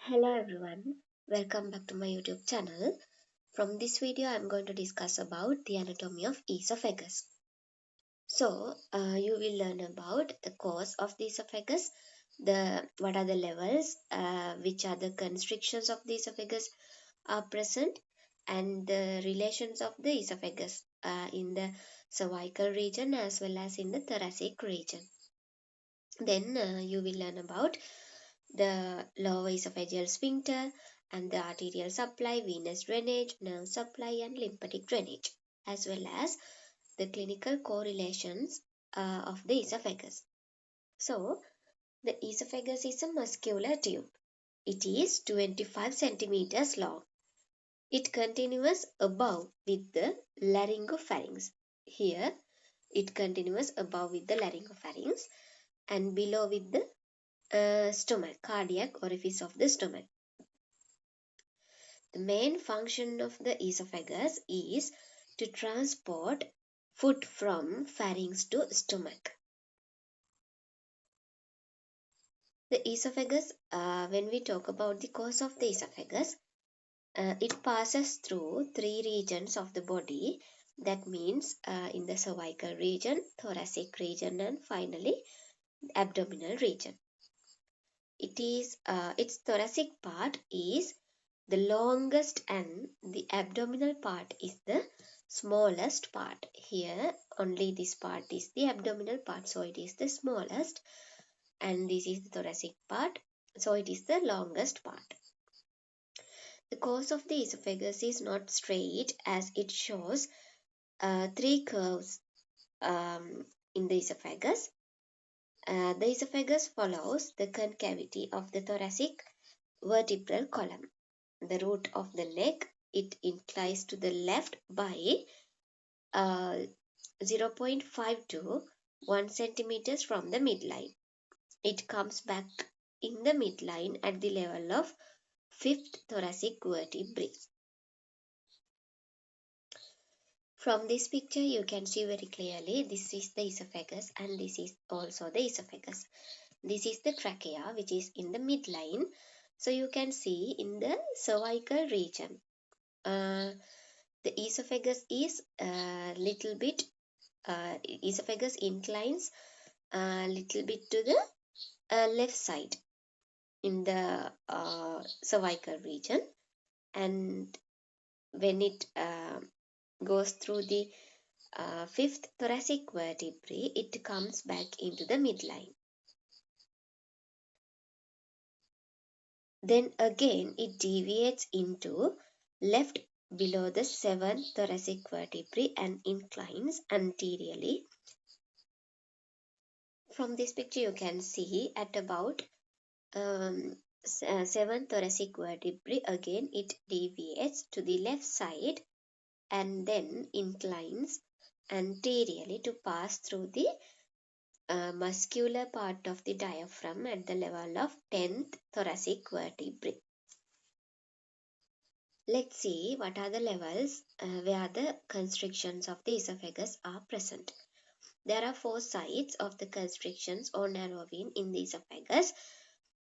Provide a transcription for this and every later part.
Hello everyone, welcome back to my YouTube channel. From this video, I'm going to discuss about the anatomy of esophagus. You will learn about the cause of the esophagus, what are the levels, which are the constrictions of the esophagus are present, and the relations of the esophagus in the cervical region as well as in the thoracic region. Then you will learn about the lower esophageal sphincter and the arterial supply, venous drainage, nerve supply, and lymphatic drainage, as well as the clinical correlations of the esophagus. So, the esophagus is a muscular tube. It is 25 centimeters long. It continues above with the laryngopharynx. Here, it continues above with the laryngopharynx and below with the stomach, cardiac orifice of the stomach. The main function of the esophagus is to transport food from pharynx to stomach. The esophagus, when we talk about the course of the esophagus, it passes through three regions of the body. That means in the cervical region, thoracic region, and finally abdominal region. Its thoracic part is the longest and the abdominal part is the smallest part. Here only this part is the abdominal part, so it is the smallest, and this is the thoracic part, so it is the longest part. The course of the esophagus is not straight as it shows three curves in the esophagus. The esophagus follows the concavity of the thoracic vertebral column. The root of the neck, it inclines to the left by 0.5 to 1 centimeters from the midline. It comes back in the midline at the level of fifth thoracic vertebrae. From this picture, you can see very clearly this is the esophagus and this is also the esophagus. This is the trachea, which is in the midline. So you can see in the cervical region, the esophagus is a little bit, esophagus inclines a little bit to the left side in the cervical region, and when it goes through the fifth thoracic vertebrae, it comes back into the midline. Then again it deviates into left below the seventh thoracic vertebrae and inclines anteriorly. From this picture you can see at about seventh thoracic vertebrae, again it deviates to the left side and then inclines anteriorly to pass through the muscular part of the diaphragm at the level of 10th thoracic vertebrae. Let's see what are the levels where the constrictions of the esophagus are present. There are four sites of the constrictions or narrow vein in the esophagus.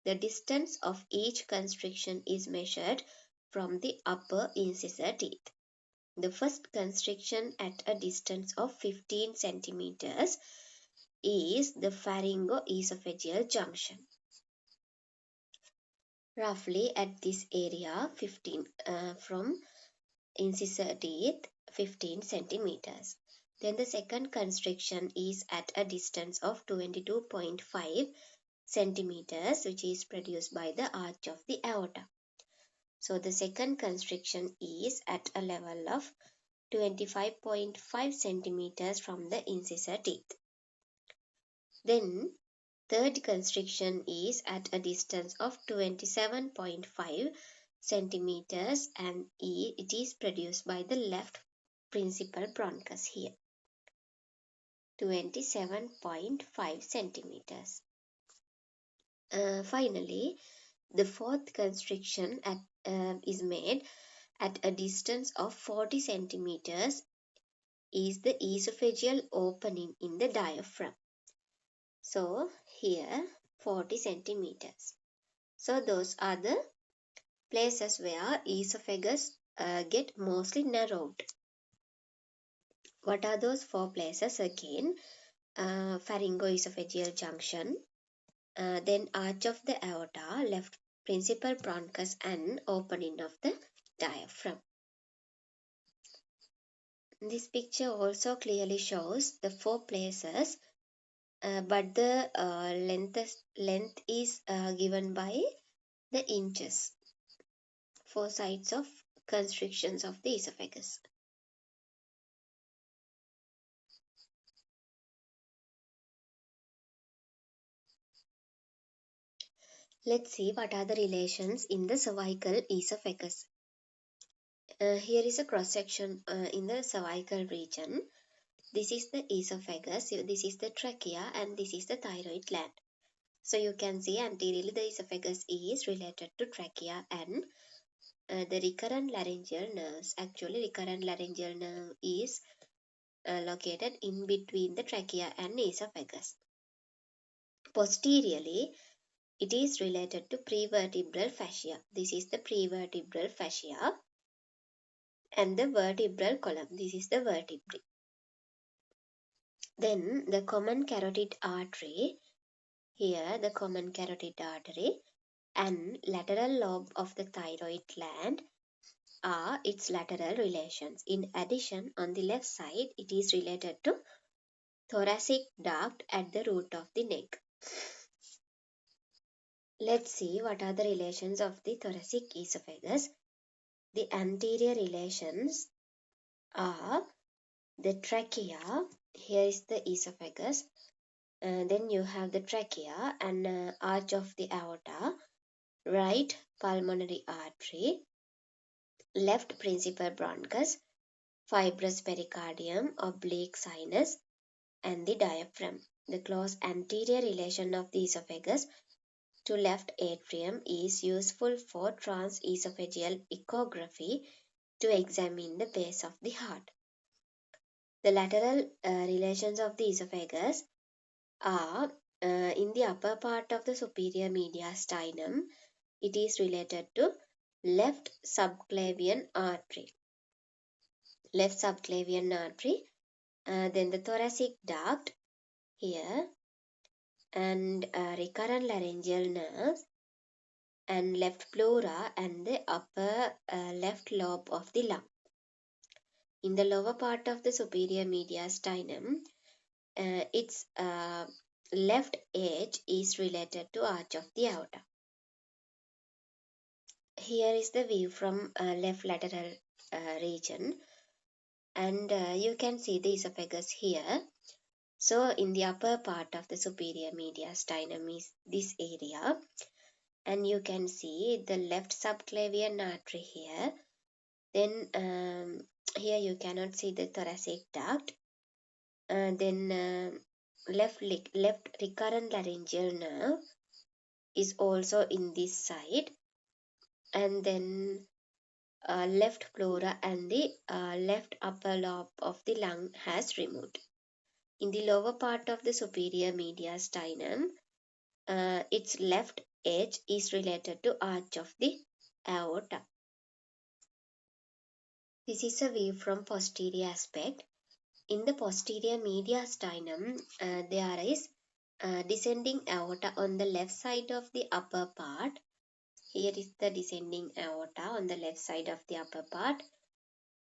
The distance of each constriction is measured from the upper incisor teeth. The first constriction at a distance of 15 centimeters is the pharyngoesophageal junction. Roughly at this area, 15 from incisor teeth, 15 centimeters. Then the second constriction is at a distance of 22.5 centimeters, which is produced by the arch of the aorta. So the second constriction is at a level of 25.5 centimeters from the incisor teeth. Then third constriction is at a distance of 27.5 centimeters and it is produced by the left principal bronchus here. 27.5 centimeters. Finally, the fourth constriction is made at a distance of 40 centimeters is the esophageal opening in the diaphragm. So here 40 centimeters. So those are the places where esophagus get mostly narrowed. What are those 4 places again? Pharyngoesophageal junction, then arch of the aorta, left principal bronchus, and opening of the diaphragm. This picture also clearly shows the 4 places, but the length is given by the inches. 4 sides of constrictions of the esophagus. Let's see what are the relations in the cervical esophagus. Here is a cross section in the cervical region. This is the esophagus, this is the trachea, and this is the thyroid gland. So you can see anteriorly the esophagus is related to trachea and the recurrent laryngeal nerves. Actually, recurrent laryngeal nerve is located in between the trachea and esophagus. Posteriorly, it is related to prevertebral fascia. This is the prevertebral fascia and the vertebral column. This is the vertebrae. Then the common carotid artery. Here the common carotid artery and lateral lobe of the thyroid gland are its lateral relations. In addition, on the left side, it is related to thoracic duct at the root of the neck. Let's see what are the relations of the thoracic esophagus. The anterior relations are the trachea. Here is the esophagus. Then you have the trachea and arch of the aorta, right pulmonary artery, left principal bronchus, fibrous pericardium, oblique sinus, and the diaphragm. The close anterior relation of the esophagus to left atrium is useful for transesophageal echography to examine the base of the heart. The lateral relations of the esophagus are in the upper part of the superior mediastinum. It is related to left subclavian artery. Left subclavian artery, then the thoracic duct here, and recurrent laryngeal nerves, and left pleura and the upper left lobe of the lung. In the lower part of the superior mediastinum, its left edge is related to arch of the aorta. Here is the view from left lateral region, and you can see the esophagus here. So in the upper part of the superior mediastinum is this area, and you can see the left subclavian artery here. Then here you cannot see the thoracic duct. Then left recurrent laryngeal nerve is also in this side, and then left pleura and the left upper lobe of the lung has removed. In the lower part of the superior mediastinum, its left edge is related to arch of the aorta. This is a view from posterior aspect. In the posterior mediastinum, there is descending aorta on the left side of the upper part. Here is the descending aorta on the left side of the upper part.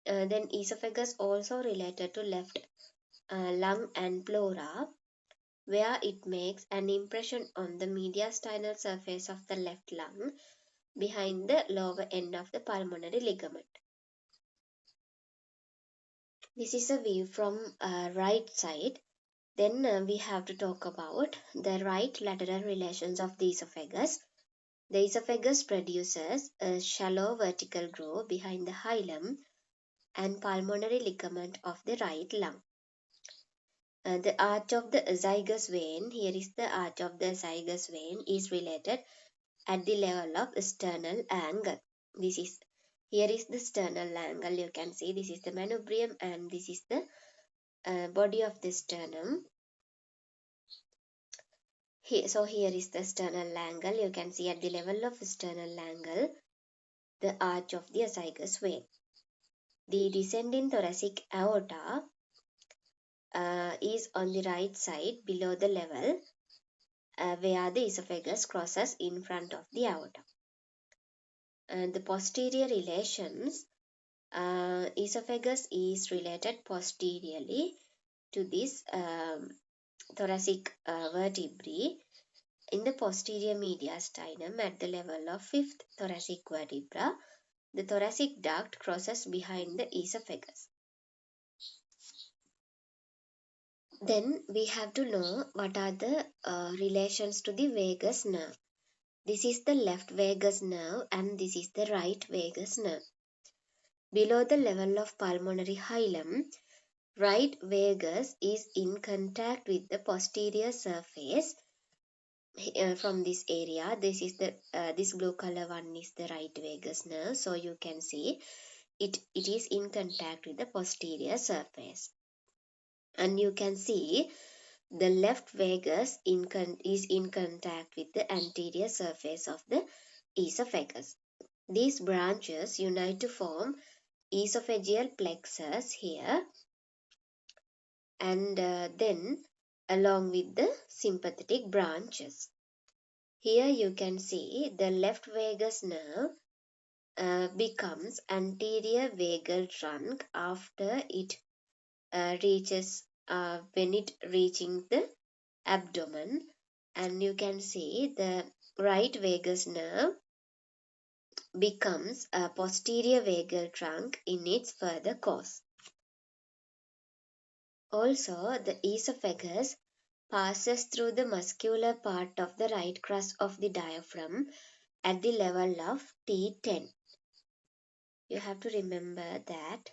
Then esophagus also related to left lung and pleura, where it makes an impression on the mediastinal surface of the left lung behind the lower end of the pulmonary ligament. This is a view from right side. Then we have to talk about the right lateral relations of the esophagus. The esophagus produces a shallow vertical groove behind the hilum and pulmonary ligament of the right lung. The arch of the esophagus vein, here is the arch of the esophagus vein, is related at the level of sternal angle. Here is the sternal angle. You can see this is the manubrium and this is the body of the sternum. Here is the sternal angle. You can see at the level of sternal angle, the arch of the esophagus vein. The descending thoracic aorta is on the right side below the level where the esophagus crosses in front of the aorta. And the posterior relations, esophagus is related posteriorly to this thoracic vertebrae in the posterior mediastinum at the level of fifth thoracic vertebra. The thoracic duct crosses behind the esophagus. Then we have to know what are the relations to the vagus nerve. This is the left vagus nerve and this is the right vagus nerve. Below the level of pulmonary hilum, right vagus is in contact with the posterior surface from this area. This is the this blue color one is the right vagus nerve. So you can see it is in contact with the posterior surface. And you can see the left vagus is in contact with the anterior surface of the esophagus. These branches unite to form esophageal plexus here, and then along with the sympathetic branches. Here you can see the left vagus nerve becomes anterior vagal trunk after it reaches when it reaching the abdomen, and you can see the right vagus nerve becomes a posterior vagal trunk in its further course. Also, the esophagus passes through the muscular part of the right crust of the diaphragm at the level of T10. You have to remember that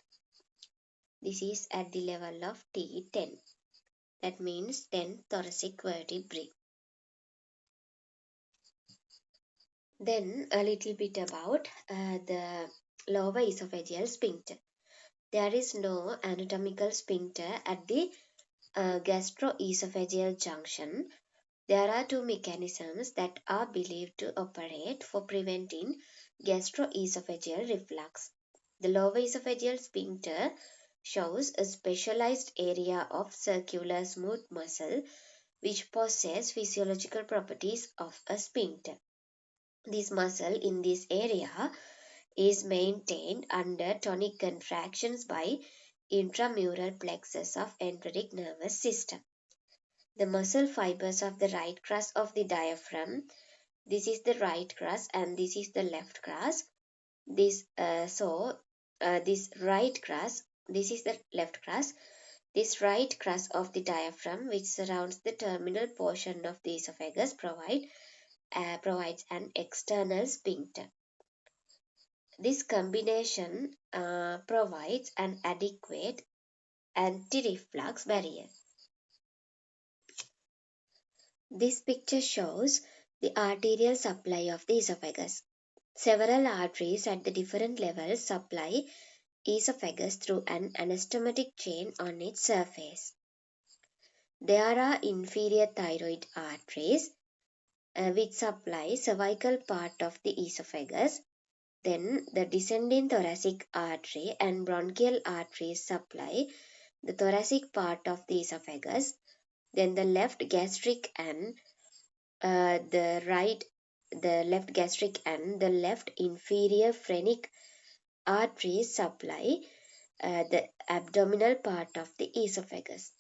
this is at the level of T10. That means 10 thoracic vertebrae. Then a little bit about the lower esophageal sphincter. There is no anatomical sphincter at the gastroesophageal junction. There are two mechanisms that are believed to operate for preventing gastroesophageal reflux. The lower esophageal sphincter shows a specialized area of circular smooth muscle which possess physiological properties of a sphincter. This muscle in this area is maintained under tonic contractions by intramural plexus of enteric nervous system. The muscle fibers of the right crust of the diaphragm, this is the right crust and this is the left crust. This right crust, this is the left crust. This right crust of the diaphragm, which surrounds the terminal portion of the esophagus, provides an external sphincter. This combination provides an adequate anti-reflux barrier. This picture shows the arterial supply of the esophagus. Several arteries at the different levels supply esophagus through an anastomotic chain on its surface. There are inferior thyroid arteries which supply cervical part of the esophagus. Then the descending thoracic artery and bronchial arteries supply the thoracic part of the esophagus. Then the left gastric and the left gastric and the left inferior phrenic arteries supply the abdominal part of the esophagus.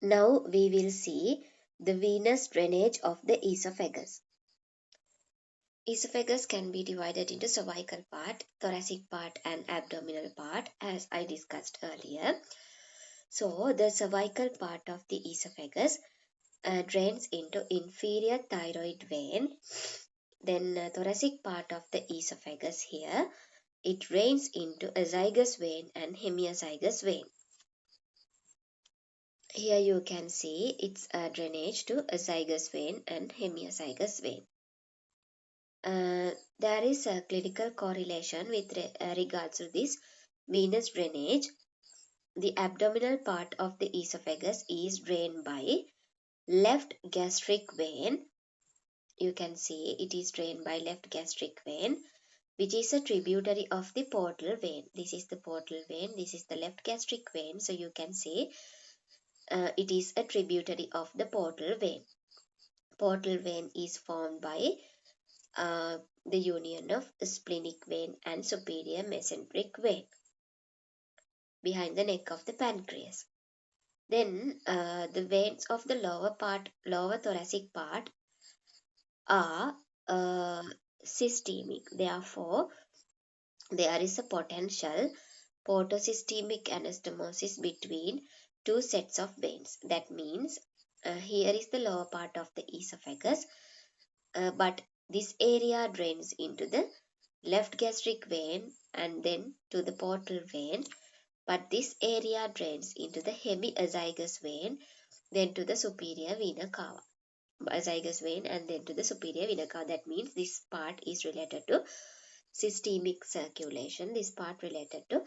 Now we will see the venous drainage of the esophagus. Esophagus can be divided into cervical part, thoracic part and abdominal part as I discussed earlier. So the cervical part of the esophagus drains into inferior thyroid vein. Then thoracic part of the esophagus here, it drains into esophagus vein and hemiesophagus vein. Here you can see its drainage to esophagus vein and hemiesophagus vein. There is a clinical correlation with regards to this venous drainage. The abdominal part of the esophagus is drained by left gastric vein You can see it is drained by left gastric vein, which is a tributary of the portal vein. This is the portal vein, this is the left gastric vein. So you can say it is a tributary of the portal vein. Portal vein is formed by the union of splenic vein and superior mesenteric vein behind the neck of the pancreas. Then the veins of the lower thoracic part are uh, systemic. Therefore, there is a potential portosystemic anastomosis between two sets of veins. That means here is the lower part of the esophagus, but this area drains into the left gastric vein and then to the portal vein, but this area drains into the hemiesophagus vein, then to the superior vena cava. Esophagus vein and then to the superior vena cava. That means this part is related to systemic circulation, this part related to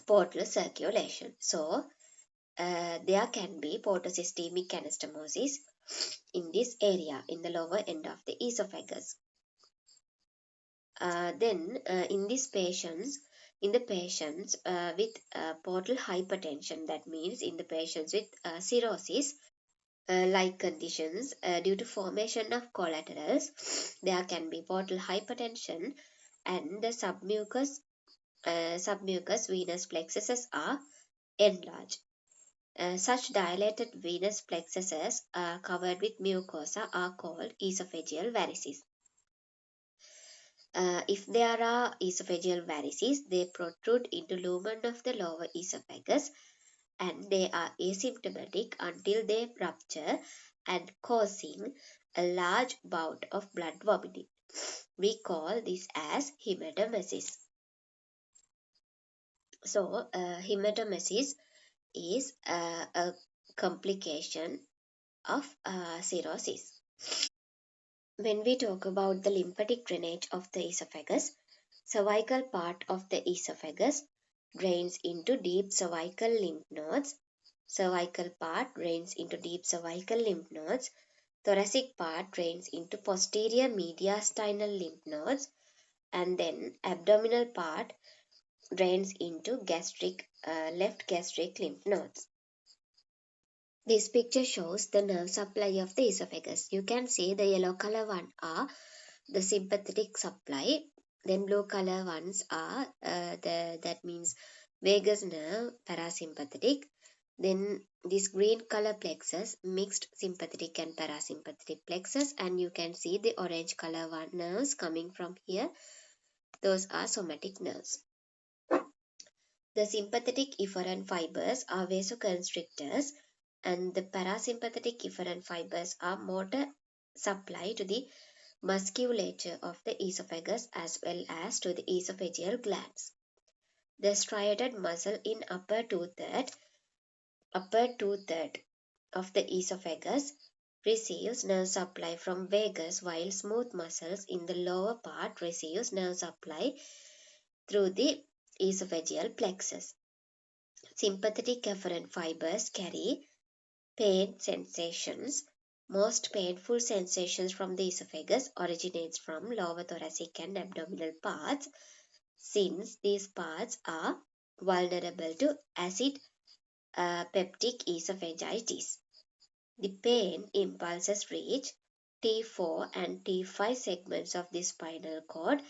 portal circulation. So there can be portosystemic anastomosis in this area, in the lower end of the esophagus. Then in these patients, in the patients with portal hypertension, that means in the patients with cirrhosis like conditions due to formation of collaterals, there can be portal hypertension and the submucous venous plexuses are enlarged. Such dilated venous plexuses covered with mucosa are called esophageal varices. If there are esophageal varices, they protrude into lumen of the lower esophagus and they are asymptomatic until they rupture and causing a large bout of blood vomiting. We call this as hematemesis. So, hematemesis is a complication of cirrhosis. When we talk about the lymphatic drainage of the esophagus, cervical part of the esophagus drains into deep cervical lymph nodes. Cervical part drains into deep cervical lymph nodes. Thoracic part drains into posterior mediastinal lymph nodes. And then abdominal part drains into left gastric lymph nodes. This picture shows the nerve supply of the esophagus. You can see the yellow color one are the sympathetic supply, then blue color ones are that means vagus nerve parasympathetic, then this green color plexus mixed sympathetic and parasympathetic plexus, and you can see the orange color one nerves coming from here, those are somatic nerves. The sympathetic efferent fibers are vasoconstrictors and the parasympathetic efferent fibers are motor supply to the musculature of the esophagus as well as to the esophageal glands. The striated muscle in upper two-third of the esophagus receives nerve supply from vagus while smooth muscles in the lower part receives nerve supply through the esophageal plexus. Sympathetic efferent fibers carry pain sensations. Most painful sensations from the esophagus originates from lower thoracic and abdominal parts since these parts are vulnerable to acid peptic esophagitis. The pain impulses reach T4 and T5 segments of the spinal cord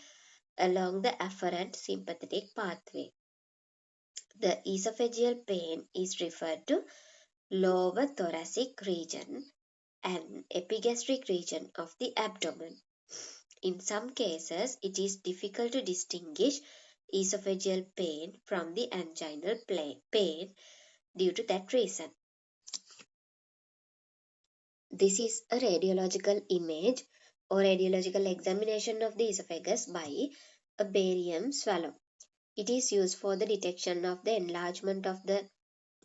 along the afferent sympathetic pathway. The esophageal pain is referred to lower thoracic region and epigastric region of the abdomen. In some cases, it is difficult to distinguish esophageal pain from the anginal pain due to that reason. This is a radiological image or radiological examination of the esophagus by a barium swallow. It is used for the detection of the enlargement of the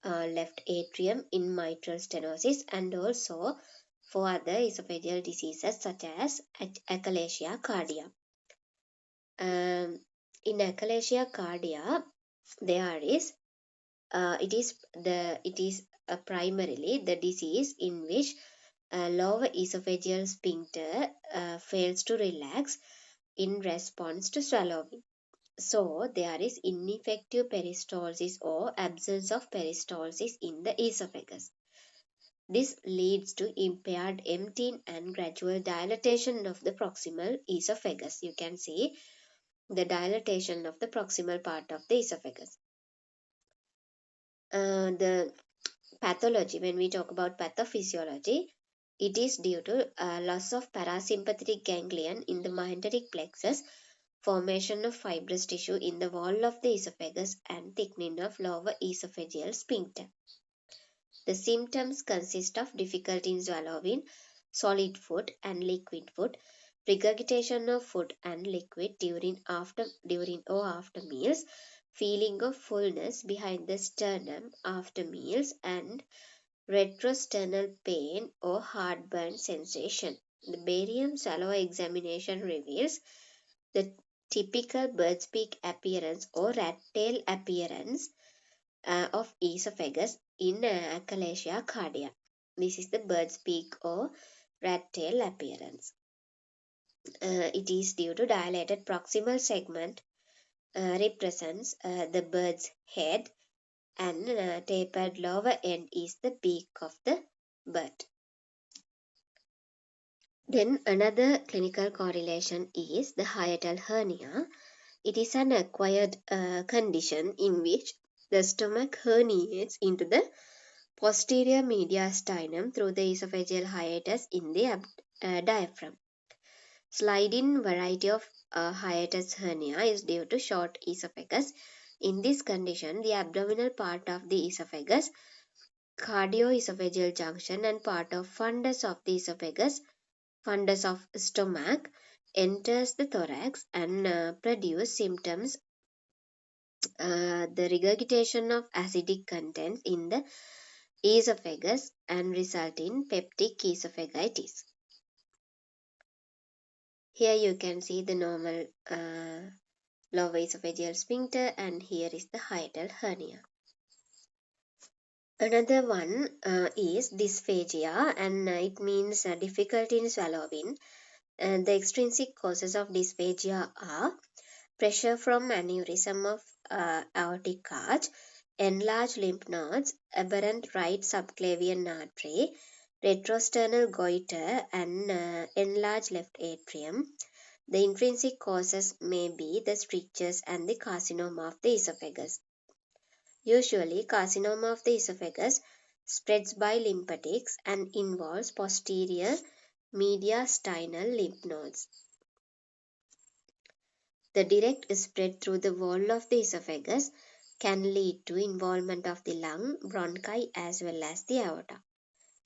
left atrium in mitral stenosis and also for other esophageal diseases such as Achalasia Cardia. In Achalasia Cardia, there is it is primarily the disease in which lower esophageal sphincter fails to relax in response to swallowing. So, there is ineffective peristalsis or absence of peristalsis in the esophagus. This leads to impaired emptying and gradual dilatation of the proximal esophagus. You can see the dilatation of the proximal part of the esophagus. The pathology, when we talk about pathophysiology, it is due to loss of parasympathetic ganglion in the mesenteric plexus, formation of fibrous tissue in the wall of the esophagus, and thickening of lower esophageal sphincter. The symptoms consist of difficulty in swallowing solid food and liquid food, regurgitation of food and liquid during or after meals, feeling of fullness behind the sternum after meals, and retrosternal pain or heartburn sensation. The barium swallow examination reveals the typical bird's beak appearance or rat tail appearance of esophagus in Achalasia Cardia. This is the bird's beak or rat tail appearance. It is due to dilated proximal segment represents the bird's head, and tapered lower end is the beak of the bird. Then another clinical correlation is the hiatal hernia. It is an acquired condition in which the stomach herniates into the posterior mediastinum through the esophageal hiatus in the diaphragm. Slide-in variety of hiatus hernia is due to short esophagus. In this condition, the abdominal part of the esophagus, cardioesophageal junction, and part of fundus of the esophagus, fundus of stomach, enters the thorax and produce symptoms, the regurgitation of acidic contents in the esophagus and result in peptic esophagitis. Here you can see the normal lower esophageal sphincter, and here is the hiatal hernia. Another one is dysphagia, and it means difficulty in swallowing. The extrinsic causes of dysphagia are pressure from aneurysm of aortic arch, enlarged lymph nodes, aberrant right subclavian artery, retrosternal goiter, and enlarged left atrium. The intrinsic causes may be the strictures and the carcinoma of the esophagus. Usually, carcinoma of the esophagus spreads by lymphatics and involves posterior mediastinal lymph nodes. The direct spread through the wall of the esophagus can lead to involvement of the lung, bronchi, as well as the aorta.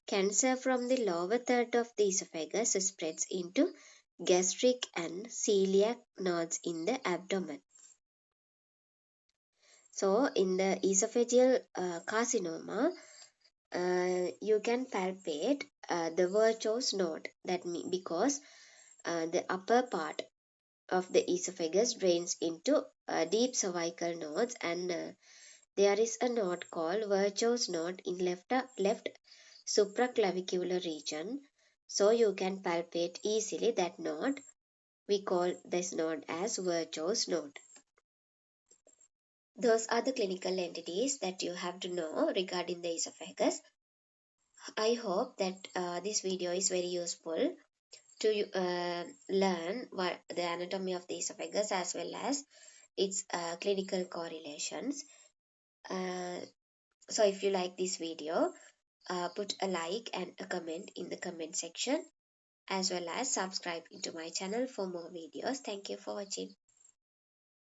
Cancer from the lower third of the esophagus spreads into gastric and celiac nodes in the abdomen. So, in the esophageal carcinoma, you can palpate the Virchow's node. Because the upper part of the esophagus drains into deep cervical nodes, and there is a node called Virchow's node in left supraclavicular region. So you can palpate easily that node. We call this node as Virchow's node. Those are the clinical entities that you have to know regarding the esophagus. I hope that this video is very useful to learn what the anatomy of the esophagus as well as its clinical correlations. So if you like this video, put a like and a comment in the comment section, as well as subscribe into my channel for more videos. Thank you for watching.